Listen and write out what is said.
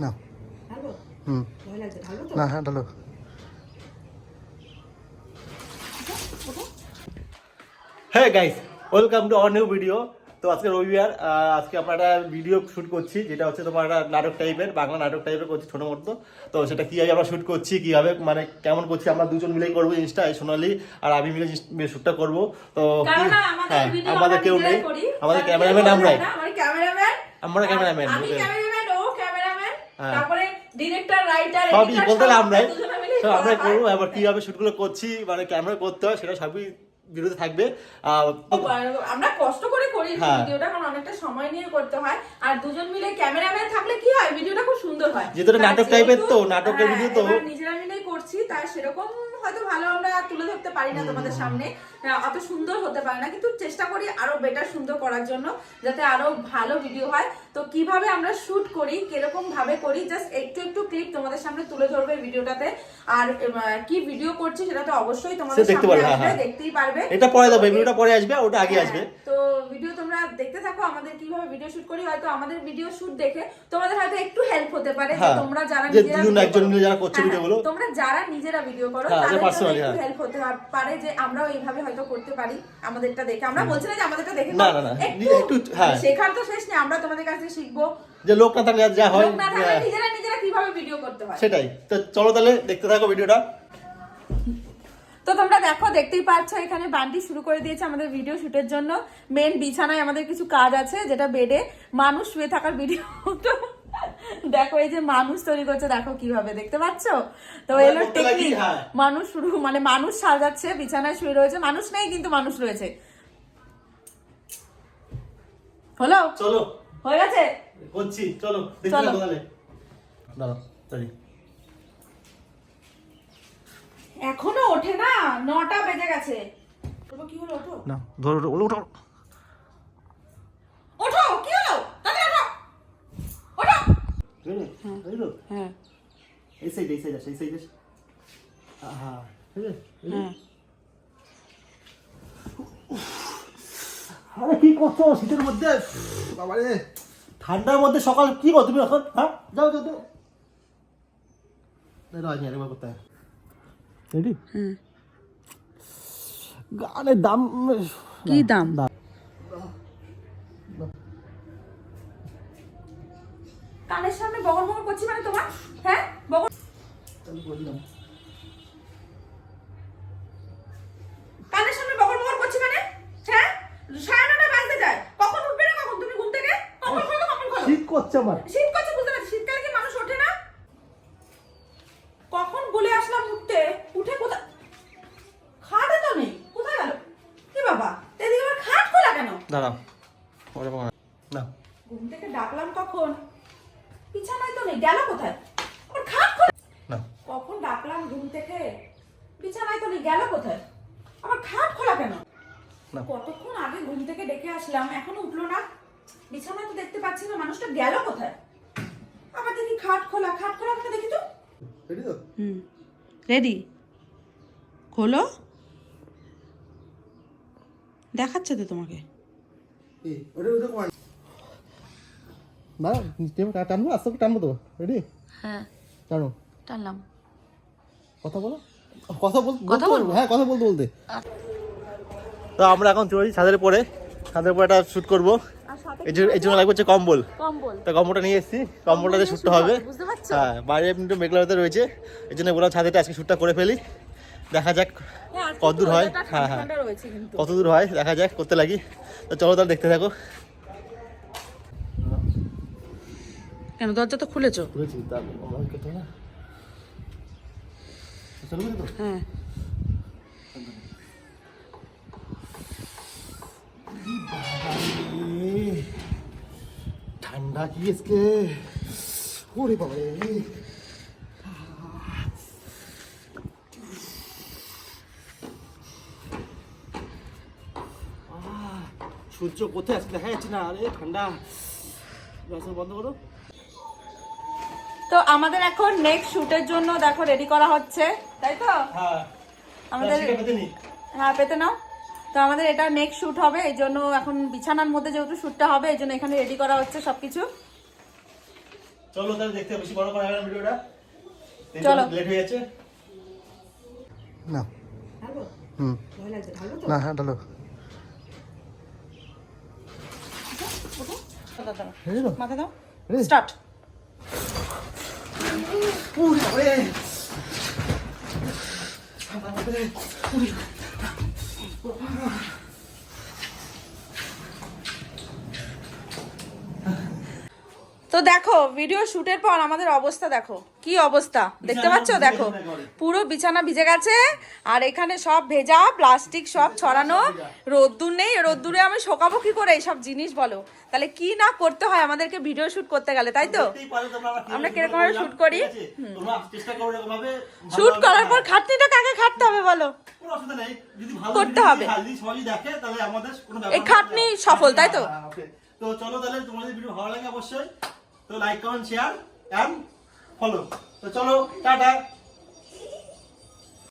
না ঢালবো? হুম ভয় লাগছে, ঢালবো তো? না হ্যাঁ ঢালো। হ্যাঁ guys, welcome to our new video. তো আজকে রবিবার, আজকে আমরা একটা ভিডিও শ্যুট করছি, যেটা হচ্ছে তোমার একটা নাটক টাইপের, বাংলা নাটক টাইপের করছি ছোটো মতো। তো সেটা কীভাবে আমরা শ্যুট করছি, কীভাবে মানে কেমন করছি, আমরা দুজন মিলেই করবো জিনিসটা, সোনালি আর আমি মিলে শ্যুটটা করবো। তো হ্যাঁ, আমাদের কেউ নেই, আমাদের ক্যামেরাম্যান আমরাই, আমরা ক্যামেরাম্যান, তারপরে ডিরেক্টর, রাইটার, সবই বলতে গেলে আমরাই করবো। এবার কিভাবে শ্যুটগুলো করছি, মানে ক্যামেরা করতে হয়, সেটা সবই ভিডিওতে থাকবে। আমরা কষ্ট করে করি ভিডিওটা, কারণ অনেকটা সময় নিয়ে করতে হয়, আর দুজন মিলে ক্যামেরাম্যান থাকলে কি হয়, ভিডিওটা খুব সুন্দর হয়। যেহেতু নাটক টাইপের, তো নাটকের ভিডিও তো নিজেরা মিলেই করছি, তাই সেরকম হয়তো ভালো আমরা তুলে ধরতে পারি না তোমাদের সামনে, অত সুন্দর হতে পারে না, কিন্তু চেষ্টা করি আরো বেটার সুন্দর করার জন্য, যাতে আরো ভালো ভিডিও হয়। তো কিভাবে আমরা শুট করি, কিরকম ভাবে করি, জাস্ট একটু একটু ক্লিপ তোমাদের সামনে তুলে ধরবে ভিডিওটাতে। আর কি ভিডিও করছি সেটা তো অবশ্যই তোমাদের সামনে আসবে, দেখতেই পারবে। এটা পরে দেবো, ভিডিওটা পরে আসবে, ওটা আগে আসবে। তো ভিডিও তোমরা দেখতে থাকো, আমাদের কিভাবে ভিডিও শুট করি। হয়তো আমাদের ভিডিও শুট দেখে তোমাদের হয়তো একটু হেল্প হতে পারে, যে তোমরা যারা নিজেরা একজন মিলে যারা করছে ভিডিওগুলো, তোমরা যারা নিজেরা ভিডিও করো, তাদের একটু হেল্প হতে পারে, যে আমরাও এইভাবে হয়তো করতে পারি আমাদেরটা দেখে। আমরা বলছি না যে আমাদেরটা দেখে না, একটু শেখার তো শেষ নেই, আমরা তোমাদের কাছে শিখবো, যে লোক না থাকলে যা হয়, নিজেরা নিজেরা কিভাবে ভিডিও করতে হয় সেটাই। তো চলো তাহলে দেখতে থাকো ভিডিওটা। তো তোমরা দেখো, দেখতেই পাচ্ছ এখানে বান্টি শুরু করে দিয়েছে আমাদের ভিডিও শুটের জন্য। মেন বিছানায় আমাদের কিছু কাজ আছে, যেটা বেডে মানুষ শুয়ে থাকার ভিডিও। দেখো এই যে মানুষ তৈরি করছে, দেখো কিভাবে, দেখতে পাচ্ছ? তো এলো টেকনিক, মানুষ শুরু, মানে মানুষ সাজাচ্ছে, বিছানায় শুয়ে রয়েছে, মানুষ নেই কিন্তু মানুষ রয়েছে। হলো, চলো হয়ে গেছে, করছি, চলো দেখতে থাকো তাহলে। দাঁড়াও, সরি, এখনো ওঠে না, 9টা বেজে গেছে। কি হলো, ওঠো না, ধরো ওঠো ওঠো ওঠো, কি হলো, তাড়াতাড়ি ওঠো, ওঠো। হ্যাঁ, এই সাইড আসে, এই সাইড আসে। হ্যাঁ, আরে কি করছো শীতের মধ্যে? বাবারে, ঠান্ডার মধ্যে সকাল কি করো তুমি এখন? হ্যাঁ, যাও যাও যাও, রাজ নিয়ে আরেকবার করতে হয়। রেডি? গানের দাম কি দাম? কানের সামনে বগর বগর করছি মানে তোমার, হ্যাঁ বগর, কানের সামনে বগর বগর করছি মানে, হ্যাঁ 9:30 বাজতে যায়, কখন উঠবে না, কখন তুমি ঘুম থেকে, কখন খোলো, কখন খোলো, শীত করছে আমার, শীত করছে বুঝতে পারছি, শীতকালে কি মানুষ ওঠে না? কখন বলে আসলাম উঠতে, উঠে কোথায়, খাটে তো নেই, কোথায় গেল কি বাবা, এদিকে আমার খাট খোলা কেন? দাঁড়াও, না ঘুম থেকে ডাকলাম কখন, বিছানায় তো নেই, গেল কোথায়, আমার খাট খোলা না, কখন ডাকলাম ঘুম থেকে, বিছানায় তো নেই, গেল কোথায়, আমার খাট খোলা কেন? কতক্ষণ আগে ঘুম থেকে ডেকে আসলাম, এখনো উঠলো না, বিছানায় তো দেখতে পাচ্ছি না, মানুষটা গেল কোথায়? আবার দেখি খাট খোলা, খাট খোলা করে দেখি তো। রেডি তো? রেডি, খোলো, দেখাচ্ছে তো তোমাকে। না টানবো, আস্তে করে টানবো তো। রেডি? হ্যাঁ টানো, টানলাম। কথা বলো, কথা বলতে, হ্যাঁ কথা বলতে। তো আমরা এখন চলেছি ছাদের উপরে একটা শ্যুট করবো। এই জন্য লাগবে হচ্ছে কম্বল। তো কম্বলটা নিয়ে এসেছি, কম্বলটাতে শ্যুটটা হবে। হ্যাঁ, বাইরে একটু মেঘলা হতে রয়েছে, এই জন্য বললাম ছাদেটা আজকে শ্যুটটা করে ফেলি, দেখা যাক কত দূর হয়। হ্যাঁ হ্যাঁ, কত দূর হয় দেখা যাক, করতে লাগি। তো চলো তাহলে দেখতে থাকো। কেন, দরজা তো খুলেছো? খুলেছি, হ্যাঁ, ঠান্ডা কি আজকে, ওরে বাবা রে, সূর্য কোথায় আজকে দেখা যাচ্ছে না, আরে ঠান্ডা, বন্ধ করো। তো আমাদের এখন নেক্সট শুটের জন্য দেখো রেডি করা হচ্ছে, তাই তো? হ্যাঁ, আমাদের, হ্যাঁ পেতে নাও। তো আমাদের এটা নেক্সট শুট হবে, এই জন্য এখন বিছানার মধ্যে যেহেতু শুটটা হবে, এই জন্য এখানে রেডি করা হচ্ছে সবকিছু। চলো তাহলে দেখতে বেশি বড় করা হবে না ভিডিওটা। চলো। লেট হয়ে যাচ্ছে না। হুম না, হ্যাঁ ঢালো। মাথা দাও, স্টার্ট। তো দেখো ভিডিও শুটের পর আমাদের অবস্থা দেখো, কি অবস্থা দেখতে পাচ্ছ, দেখো পুরো বিছানা ভিজে গেছে। আর এখানে সব ভেজা প্লাস্টিক সব ছড়ানো, রোদ্দুর নেই, রোদ্দুরে আমি শোকাবো কি করে এইসব জিনিস বলো। তাহলে কি না করতে হয় আমাদেরকে ভিডিও শুট করতে গেলে, তাই তো? আমরা কিরকম ভাবে শুট করি, শুট করার পর খাটনিটা কাকে খাটতে হবে বলো, করতে হবে, এই খাটনি সফল, তাই তো? তো চলো তাহলে, তোমাদের ভিডিও ভালো লাগে অবশ্যই তো like comment share and follow. তো চলো টাটা।